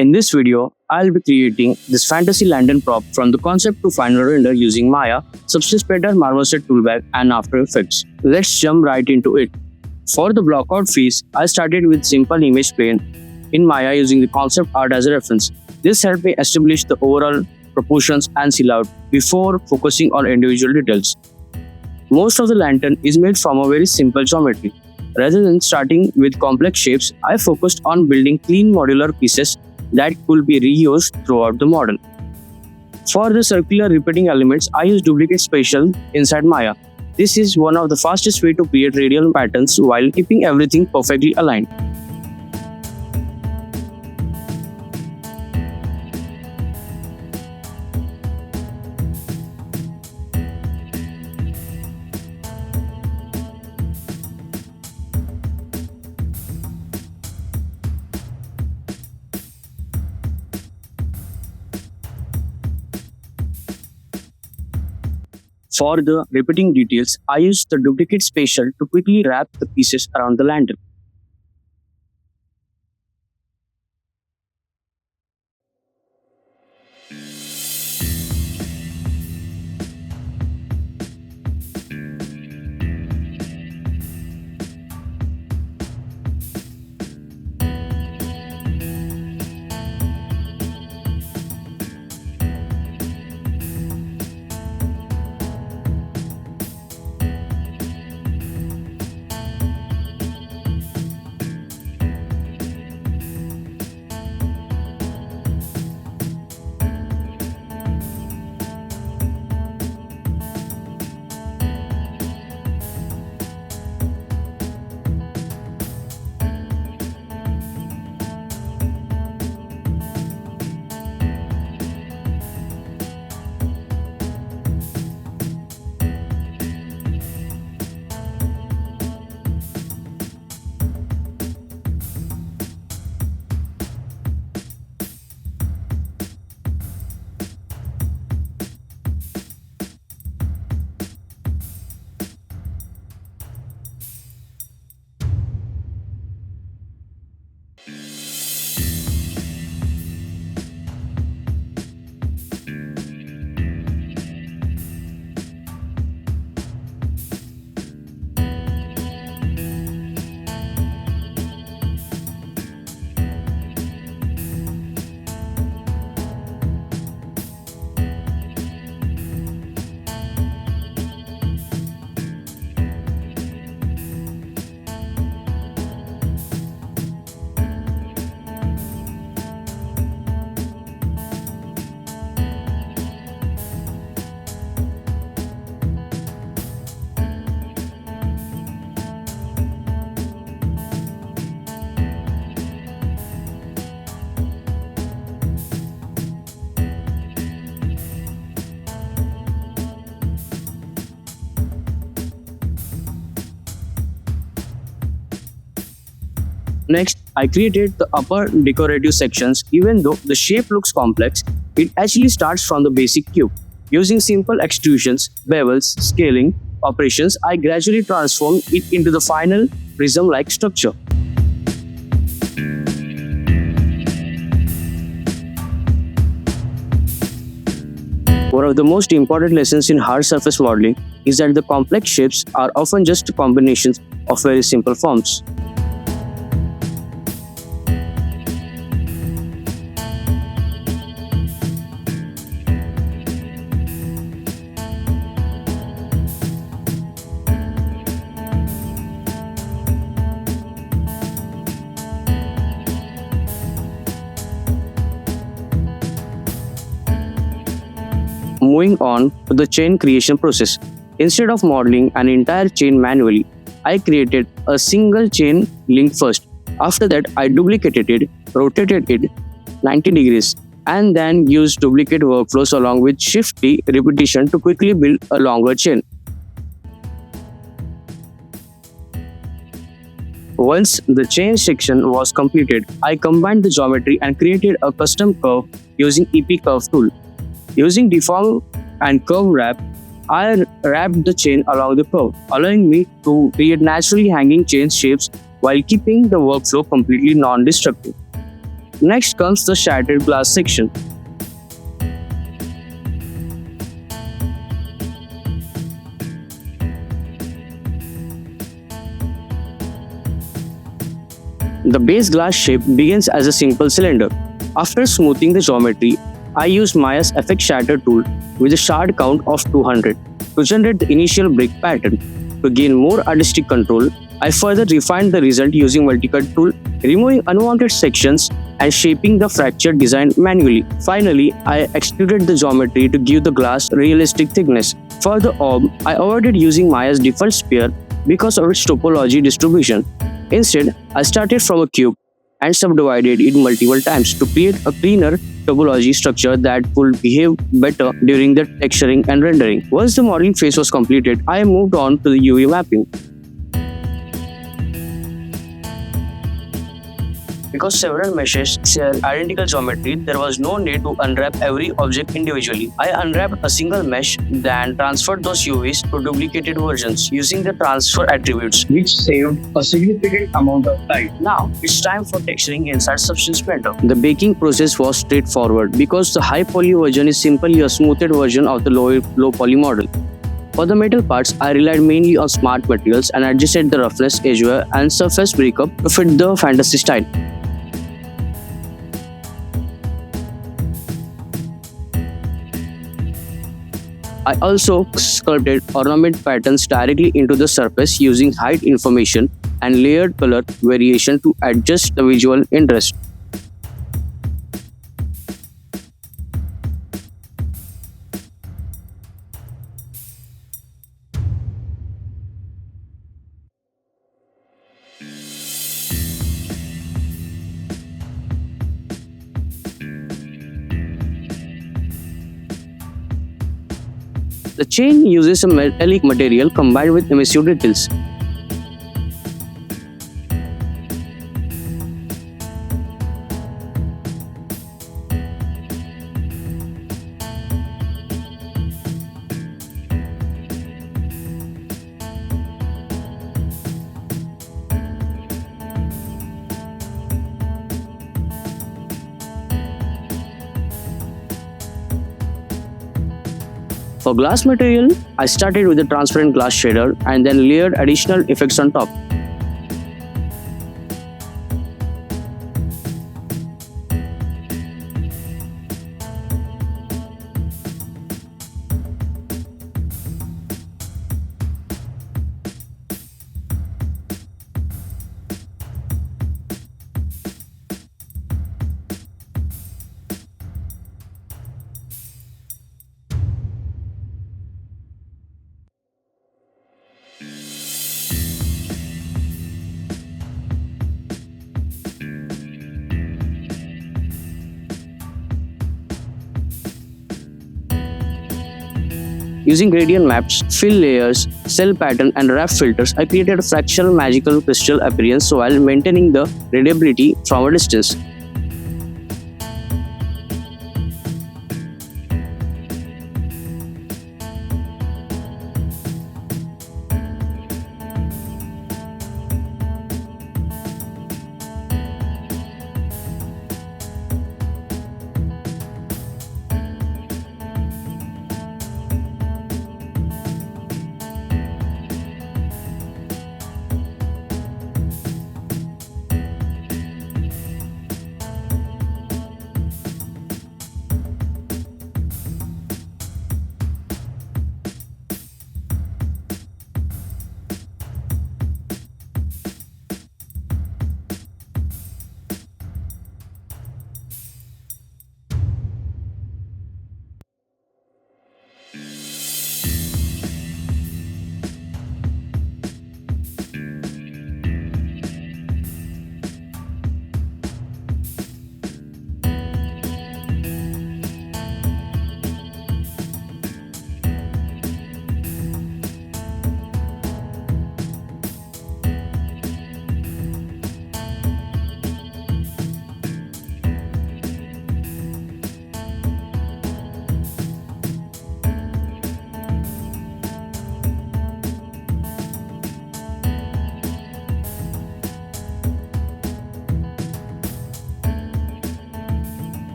In this video, I'll be creating this fantasy lantern prop from the concept to final render using Maya, Substance Painter, Marmoset Toolbag, and After Effects. Let's jump right into it. For the blockout phase, I started with simple image plane in Maya using the concept art as a reference. This helped me establish the overall proportions and silhouette before focusing on individual details. Most of the lantern is made from a very simple geometry. Rather than starting with complex shapes, I focused on building clean modular pieces that could be reused throughout the model. For the circular repeating elements, I use duplicate spatial inside Maya. This is one of the fastest way to create radial patterns while keeping everything perfectly aligned. For the repeating details, I use the duplicate spatial to quickly wrap the pieces around the lantern. Next, I created the upper decorative sections. Even though the shape looks complex, it actually starts from the basic cube. Using simple extrusions, bevels, scaling operations, I gradually transformed it into the final prism-like structure. One of the most important lessons in hard surface modeling is that the complex shapes are often just combinations of very simple forms. Moving on to the chain creation process. Instead of modeling an entire chain manually, I created a single chain link first. After that, I duplicated it, rotated it 90 degrees, and then used duplicate workflows along with shifty repetition to quickly build a longer chain. Once the chain section was completed, I combined the geometry and created a custom curve using EP Curve tool. Using deform and curve wrap, I wrapped the chain along the curve, allowing me to create naturally hanging chain shapes while keeping the workflow completely non-destructive. Next comes the shattered glass section. The base glass shape begins as a simple cylinder. After smoothing the geometry, I used Maya's FX Shatter tool with a shard count of 200 to generate the initial brick pattern. To gain more artistic control, I further refined the result using multi-cut tool, removing unwanted sections and shaping the fractured design manually. Finally, I extruded the geometry to give the glass realistic thickness. For the orb, I avoided using Maya's default sphere because of its topology distribution. Instead, I started from a cube and subdivided it multiple times to create a cleaner topology structure that would behave better during the texturing and rendering. Once the modeling phase was completed, I moved on to the UV mapping. Because several meshes share identical geometry, there was no need to unwrap every object individually. I unwrapped a single mesh, then transferred those UVs to duplicated versions using the transfer attributes, which saved a significant amount of time. Now, it's time for texturing inside Substance Painter. The baking process was straightforward because the high poly version is simply a smoothed version of the low poly model. For the metal parts, I relied mainly on smart materials and adjusted the roughness, edge wear, and surface breakup to fit the fantasy style. I also sculpted ornament patterns directly into the surface using height information and layered color variation to adjust the visual interest. The chain uses a metallic material combined with emissive details. For glass material, I started with a transparent glass shader and then layered additional effects on top. Using gradient maps, fill layers, cell pattern, and wrap filters, I created a fractional magical crystal appearance while maintaining the readability from a distance.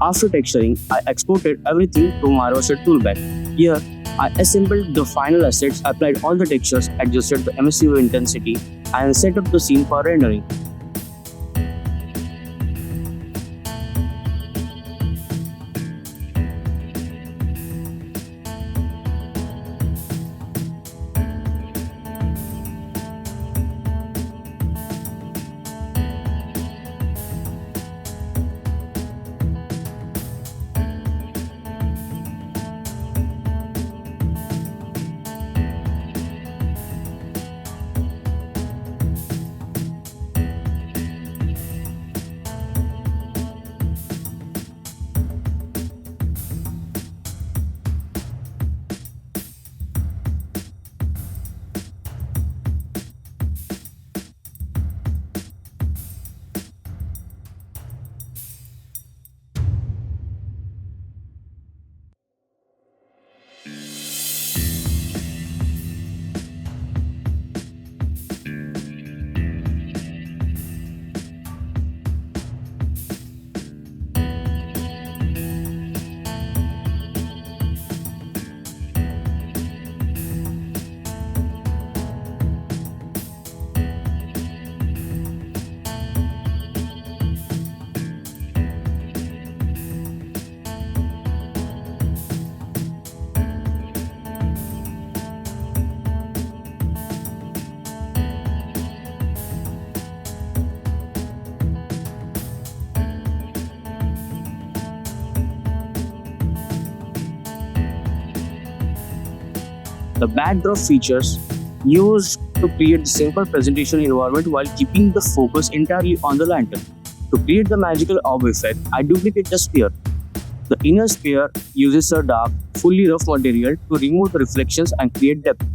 After texturing, I exported everything to Marmoset Toolbag. Here, I assembled the final assets, applied all the textures, adjusted the emissive intensity, and set up the scene for rendering. The backdrop features used to create the simple presentation environment while keeping the focus entirely on the lantern. To create the magical orb effect, I duplicate the sphere. The inner sphere uses a dark, fully rough material to remove the reflections and create depth.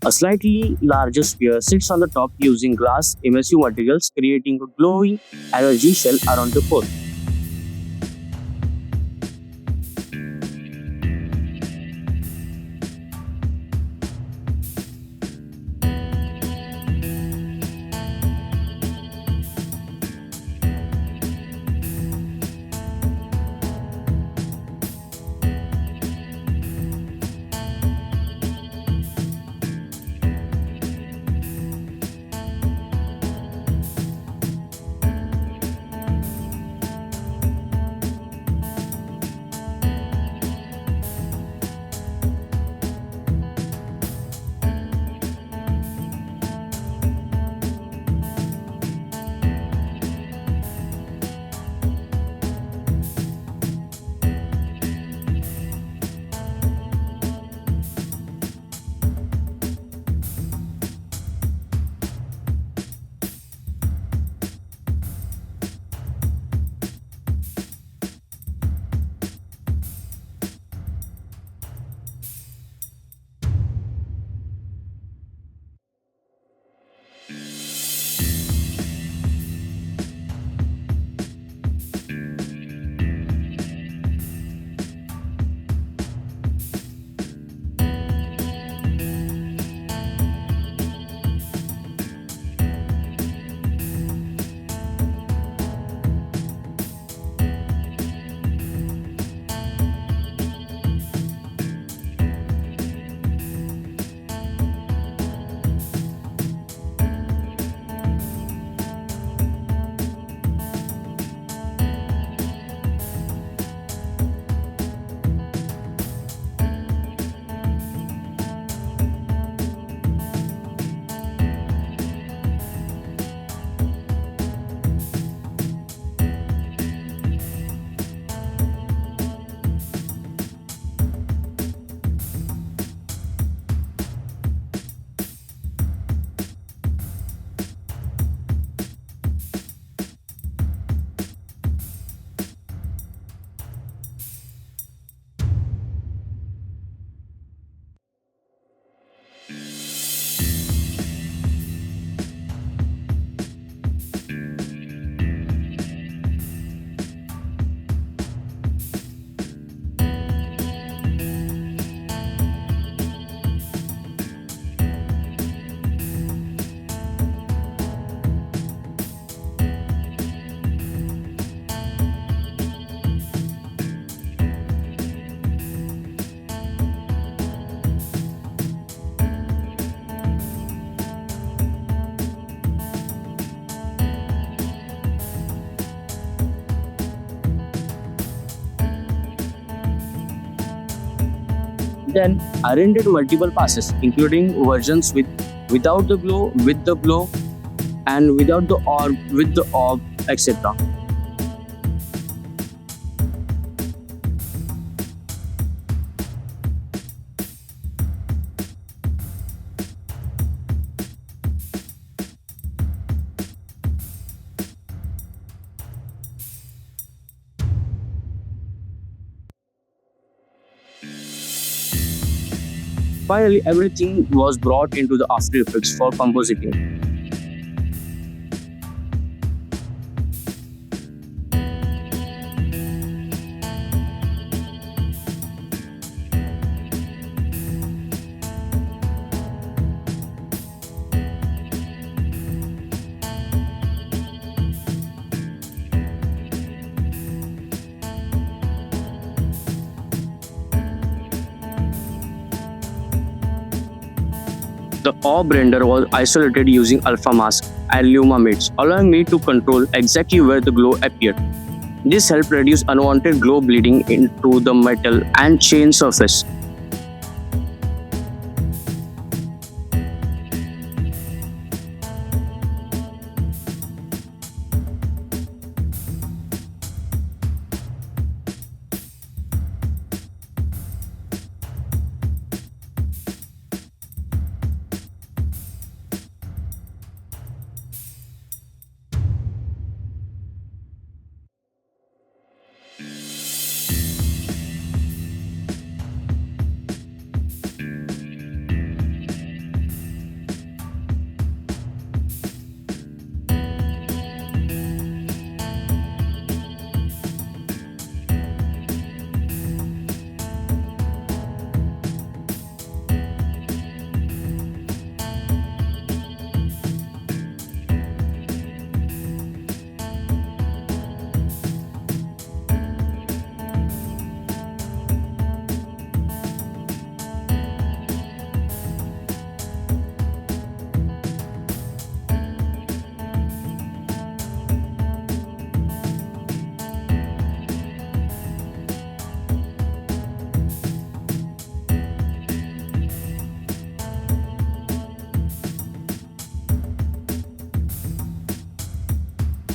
A slightly larger sphere sits on the top using glass emissive materials, creating a glowing energy shell around the core. Then I rendered multiple passes, including versions without the glow, with the glow, and without the orb, with the orb, etc. Finally, everything was brought into the After Effects for compositing. The orb render was isolated using alpha mask and luma mids, allowing me to control exactly where the glow appeared. This helped reduce unwanted glow bleeding into the metal and chain surface.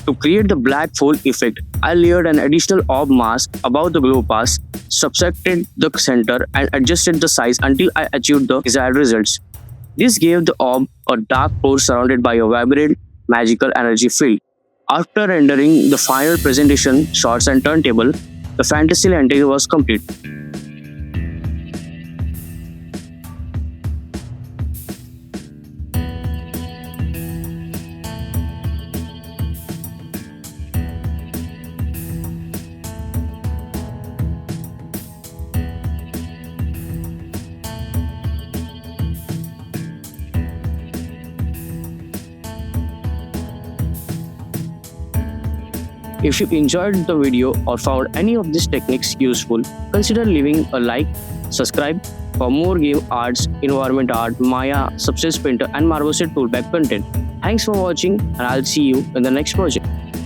To create the black fold effect, I layered an additional orb mask above the glow pass, subtracted the center, and adjusted the size until I achieved the desired results. This gave the orb a dark core surrounded by a vibrant, magical energy field. After rendering the final presentation, shots, and turntable, the fantasy entry was complete. If you enjoyed the video or found any of these techniques useful, consider leaving a like, subscribe for more game arts, environment art, Maya, Substance Painter and Marmoset Toolbag content. Thanks for watching and I'll see you in the next project.